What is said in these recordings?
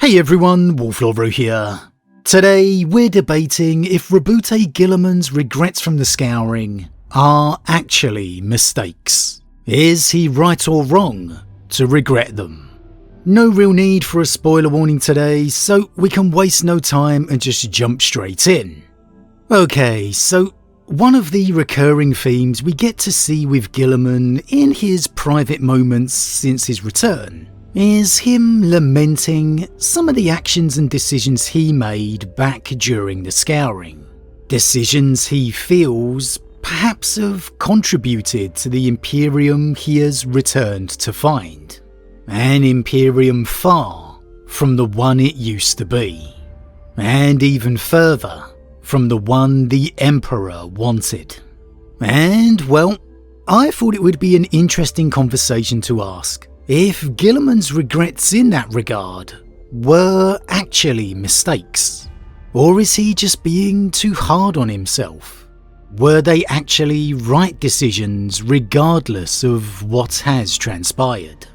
Hey everyone, Wolf Lord Rho here. Today we're debating if Roboute Guilliman's regrets from the Scouring are actually mistakes. Is he right or wrong to regret them? No real need for a spoiler warning today, so we can waste no time and just jump straight in. Okay, so one of the recurring themes we get to see with Guilliman in his private moments since his return is him lamenting some of the actions and decisions he made back during the Scouring. Decisions he feels perhaps have contributed to the Imperium he has returned to find. An Imperium far from the one it used to be. And even further from the one the Emperor wanted. And well, I thought it would be an interesting conversation to ask if Guilliman's regrets in that regard were actually mistakes, or is he just being too hard on himself? Were they actually right decisions regardless of what has transpired?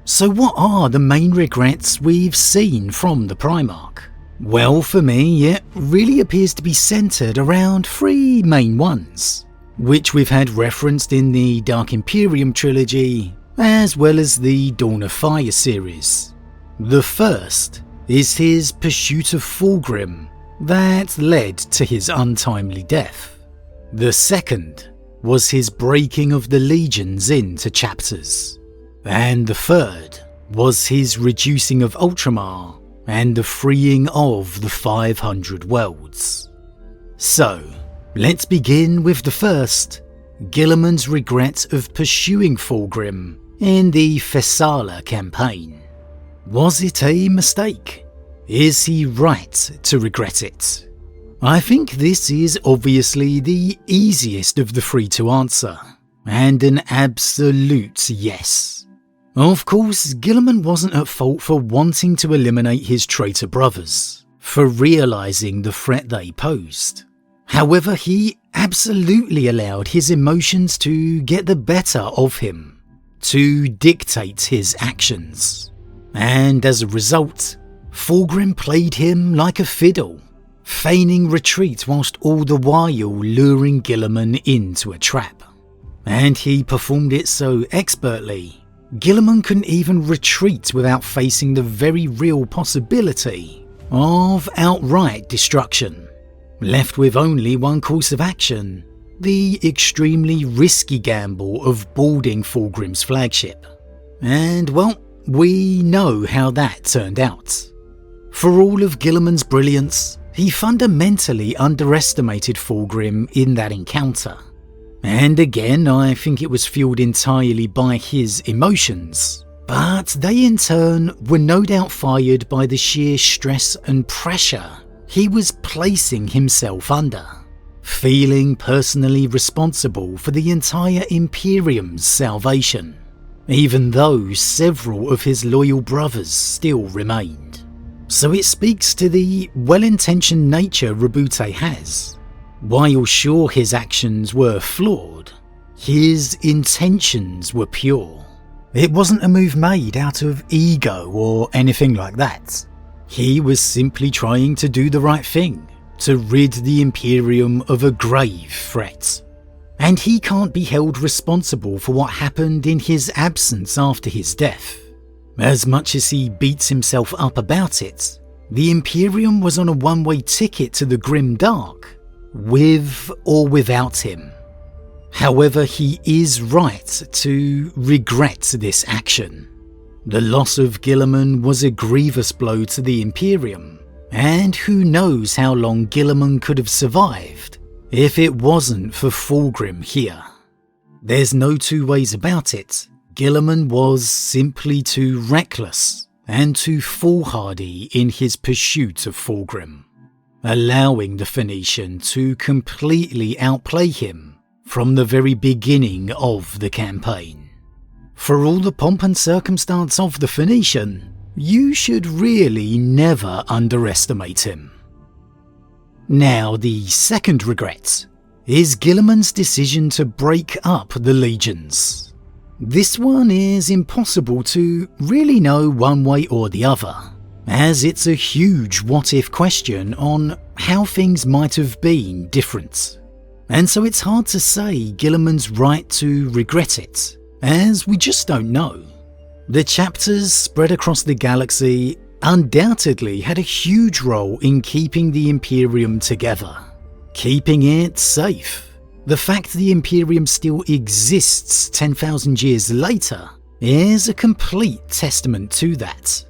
So what are the main regrets we've seen from the Primarch? Well, for me, it really appears to be centred around three main ones, which we've had referenced in the Dark Imperium trilogy, as well as the Dawn of Fire series. The first is his pursuit of Fulgrim that led to his untimely death. The second was his breaking of the legions into chapters. And the third was his reducing of Ultramar and the freeing of the 500 worlds. So, let's begin with the first, Guilliman's regret of pursuing Fulgrim in the Thessala campaign. Was it a mistake? Is he right to regret it? I think this is obviously the easiest of the three to answer, and an absolute yes. Of course, Guilliman wasn't at fault for wanting to eliminate his traitor brothers, for realising the threat they posed. However, he absolutely allowed his emotions to get the better of him, to dictate his actions. And as a result, Fulgrim played him like a fiddle, feigning retreat whilst all the while luring Guilliman into a trap. And he performed it so expertly, Guilliman couldn't even retreat without facing the very real possibility of outright destruction, left with only one course of action: the extremely risky gamble of boarding Fulgrim's flagship. And well, we know how that turned out. For all of Guilliman's brilliance, he fundamentally underestimated Fulgrim in that encounter. And again, I think it was fueled entirely by his emotions, but they in turn were no doubt fired by the sheer stress and pressure he was placing himself under, feeling personally responsible for the entire Imperium's salvation, even though several of his loyal brothers still remained. So it speaks to the well-intentioned nature Roboute has. While sure his actions were flawed, his intentions were pure. It wasn't a move made out of ego or anything like that. He was simply trying to do the right thing, to rid the Imperium of a grave threat. And he can't be held responsible for what happened in his absence after his death. As much as he beats himself up about it, the Imperium was on a one-way ticket to the grim dark, with or without him. However, he is right to regret this action. The loss of Guilliman was a grievous blow to the Imperium, and who knows how long Guilliman could have survived if it wasn't for Fulgrim here. There's no two ways about it. Guilliman was simply too reckless and too foolhardy in his pursuit of Fulgrim, allowing the Phoenician to completely outplay him from the very beginning of the campaign. For all the pomp and circumstance of the Phoenician, you should really never underestimate him. Now, the second regret is Guilliman's decision to break up the legions. This one is impossible to really know one way or the other. as it's a huge what-if question on how things might have been different. And so it's hard to say Guilliman's right to regret it, as we just don't know. The chapters spread across the galaxy undoubtedly had a huge role in keeping the Imperium together, keeping it safe. The fact the Imperium still exists 10,000 years later is a complete testament to that.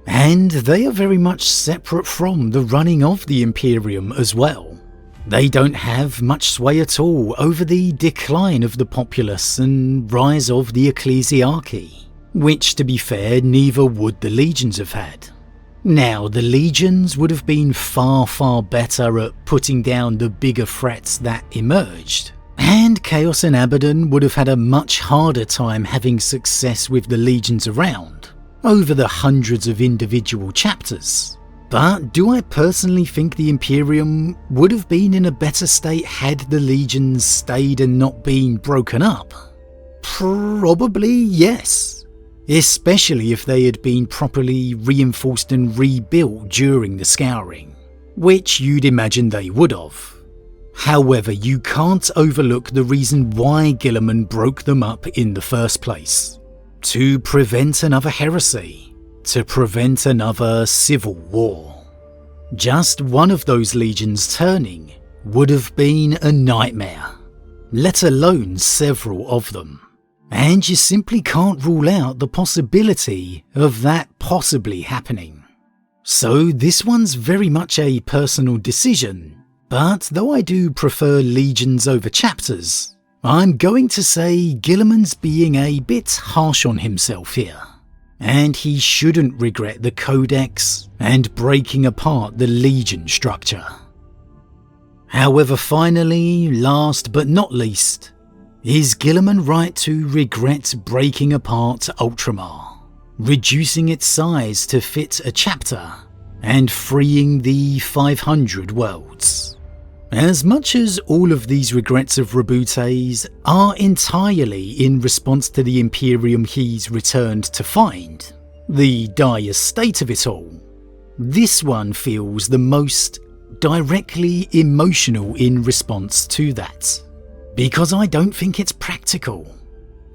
And they are very much separate from the running of the Imperium as well. They don't have much sway at all over the decline of the populace and rise of the ecclesiarchy, which, to be fair, neither would the legions have had. Now, the legions would have been far better at putting down the bigger threats that emerged, and Chaos and Abaddon would have had a much harder time having success with the legions around, over the hundreds of individual chapters. But do I personally think the Imperium would have been in a better state had the legions stayed and not been broken up? Probably yes, especially if they had been properly reinforced and rebuilt during the Scouring, which you'd imagine they would have. However, you can't overlook the reason why Guilliman broke them up in the first place: to prevent another heresy. To prevent another civil war. Just one of those legions turning would have been a nightmare, let alone several of them, and you simply can't rule out the possibility of that possibly happening. So this one's very much a personal decision, but though I do prefer legions over chapters, I'm going to say Guilliman's being a bit harsh on himself here. And he shouldn't regret the Codex and breaking apart the Legion structure. However, finally, last but not least, is Guilliman right to regret breaking apart Ultramar, reducing its size to fit a chapter, and freeing the 500 worlds? As much as all of these regrets of Roboute's are entirely in response to the Imperium he's returned to find, the dire state of it all, this one feels the most directly emotional in response to that, because I don't think it's practical.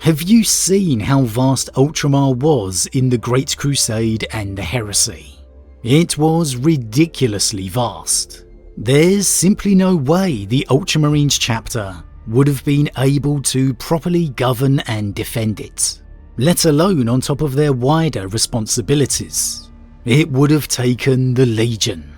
Have you seen how vast Ultramar was in the Great Crusade and the Heresy? It was ridiculously vast. There's simply no way the Ultramarines chapter would have been able to properly govern and defend it, let alone on top of their wider responsibilities. It would have taken the Legion.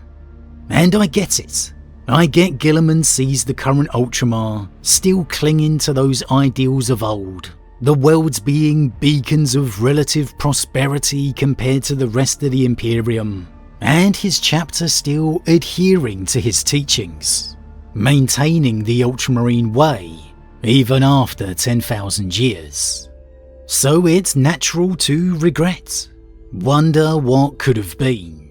And I get it. I get Guilliman sees the current Ultramar still clinging to those ideals of old, the worlds being beacons of relative prosperity compared to the rest of the Imperium, and his chapter still adhering to his teachings, maintaining the Ultramarine way even after 10,000 years. So it's natural to regret, wonder what could have been,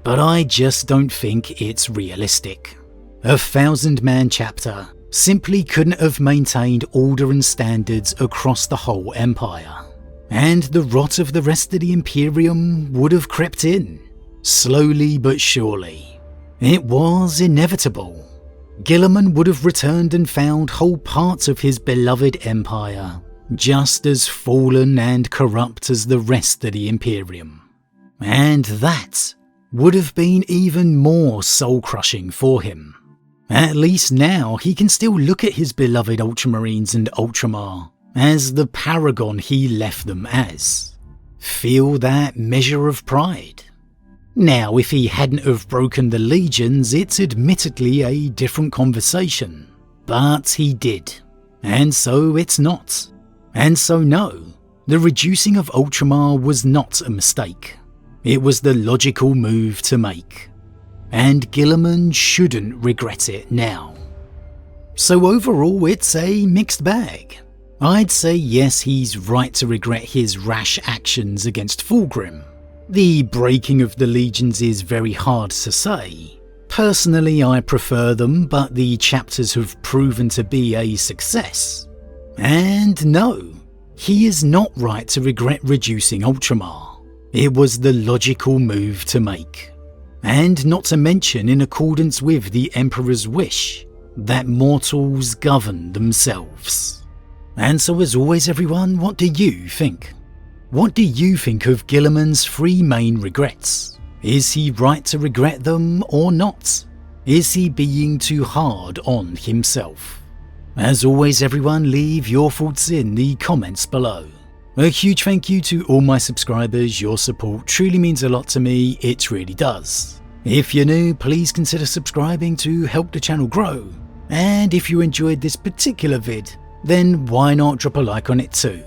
but I just don't think it's realistic. A 1,000-man chapter simply couldn't have maintained order and standards across the whole empire, and the rot of the rest of the Imperium would have crept in. Slowly but surely. It was inevitable. Guilliman would have returned and found whole parts of his beloved empire just as fallen and corrupt as the rest of the Imperium. And that would have been even more soul-crushing for him. At least now he can still look at his beloved Ultramarines and Ultramar as the paragon he left them as. Feel that measure of pride. Now, if he hadn't have broken the legions, it's admittedly a different conversation. But he did. And so it's not. And so no, the reducing of Ultramar was not a mistake. It was the logical move to make. And Guilliman shouldn't regret it now. So overall, it's a mixed bag. I'd say yes, he's right to regret his rash actions against Fulgrim. The breaking of the legions is very hard to say. Personally, I prefer them, but the chapters have proven to be a success. And no, he is not right to regret reducing Ultramar. It was the logical move to make. And not to mention in accordance with the Emperor's wish that mortals govern themselves. And so as always everyone, what do you think? What do you think of Guilliman's 3 main regrets? Is he right to regret them or not? Is he being too hard on himself? As always everyone, leave your thoughts in the comments below. A huge thank you to all my subscribers, your support truly means a lot to me, it really does. If you're new, please consider subscribing to help the channel grow. And if you enjoyed this particular vid, then why not drop a like on it too.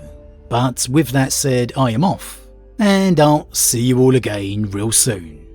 But with that said, I am off, and I'll see you all again real soon.